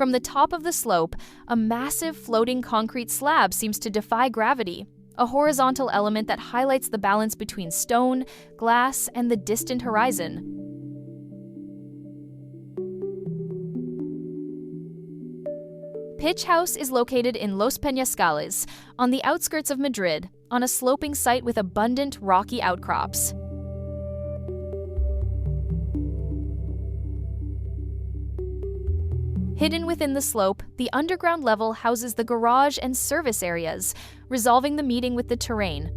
From the top of the slope, a massive floating concrete slab seems to defy gravity, a horizontal element that highlights the balance between stone, glass, and the distant horizon. Pitch House is located in Los Peñascales, on the outskirts of Madrid, on a sloping site with abundant rocky outcrops. Hidden within the slope, the underground level houses the garage and service areas, resolving the meeting with the terrain.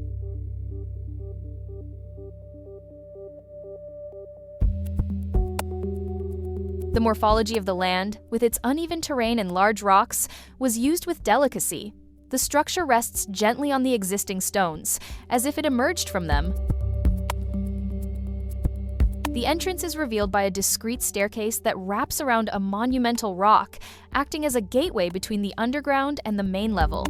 The morphology of the land, with its uneven terrain and large rocks, was used with delicacy. The structure rests gently on the existing stones, as if it emerged from them. The entrance is revealed by a discreet staircase that wraps around a monumental rock, acting as a gateway between the underground and the main level.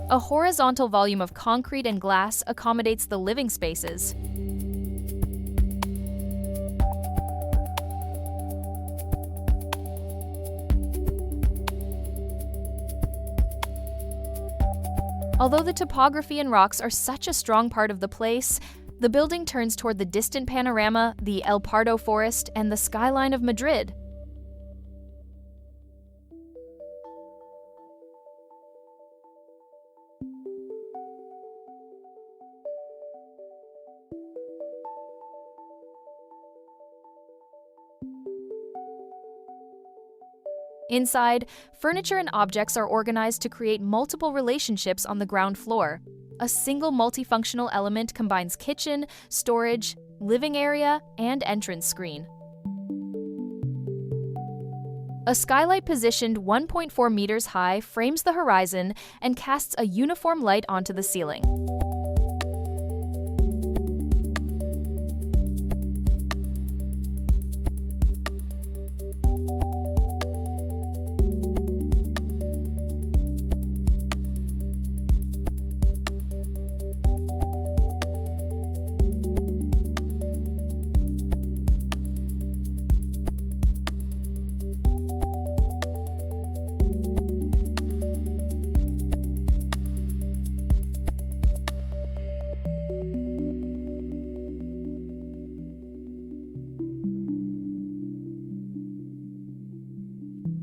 A horizontal volume of concrete and glass accommodates the living spaces. Although the topography and rocks are such a strong part of the place, the building turns toward the distant panorama, the El Pardo forest, and the skyline of Madrid. Inside, furniture and objects are organized to create multiple relationships on the ground floor. A single multifunctional element combines kitchen, storage, living area, and entrance screen. A skylight positioned 1.4 meters high frames the horizon and casts a uniform light onto the ceiling.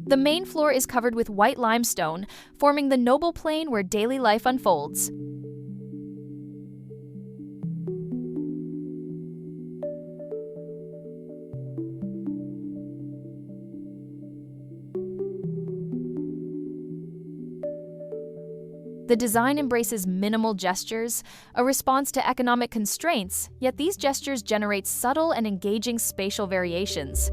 The main floor is covered with white limestone, forming the noble plain where daily life unfolds. The design embraces minimal gestures, a response to economic constraints, yet these gestures generate subtle and engaging spatial variations.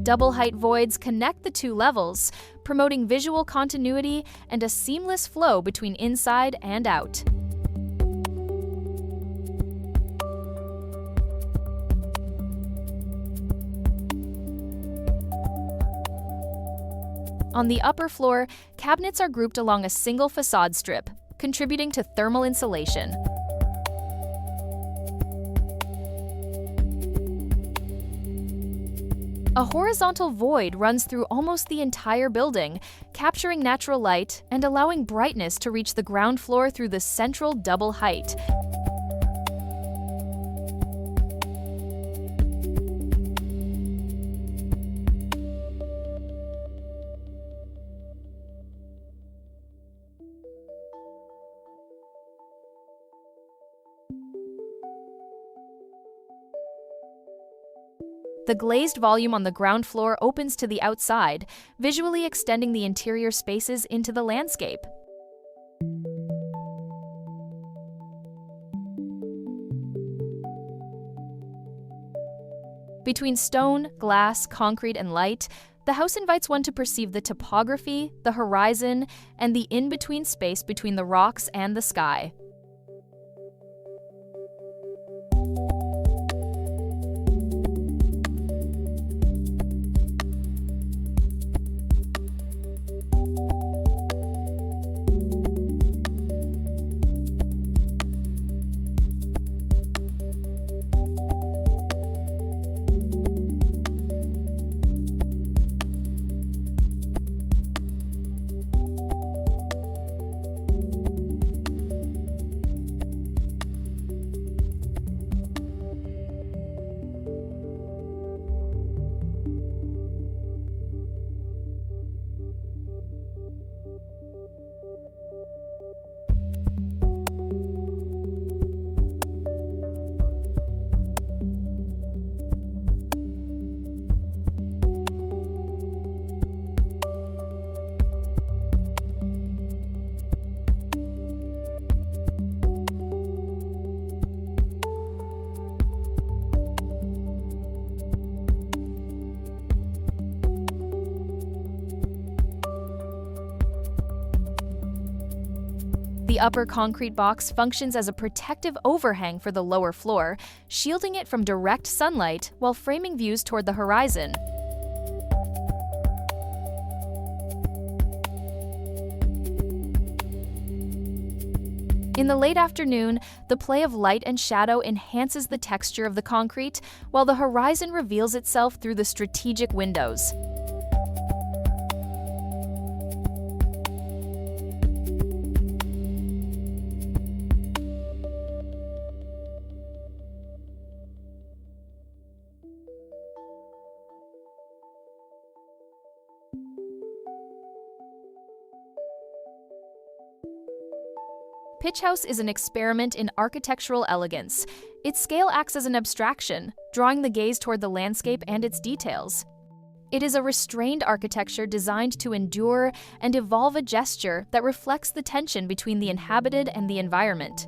Double-height voids connect the two levels, promoting visual continuity and a seamless flow between inside and out. On the upper floor, cabinets are grouped along a single facade strip, contributing to thermal insulation. A horizontal void runs through almost the entire building, capturing natural light and allowing brightness to reach the ground floor through the central double height. The glazed volume on the ground floor opens to the outside, visually extending the interior spaces into the landscape. Between stone, glass, concrete, and light, the house invites one to perceive the topography, the horizon, and the in-between space between the rocks and the sky. The upper concrete box functions as a protective overhang for the lower floor, shielding it from direct sunlight while framing views toward the horizon. In the late afternoon, the play of light and shadow enhances the texture of the concrete, while the horizon reveals itself through the strategic windows. Pitch House is an experiment in architectural elegance. Its scale acts as an abstraction, drawing the gaze toward the landscape and its details. It is a restrained architecture designed to endure and evolve a gesture that reflects the tension between the inhabited and the environment.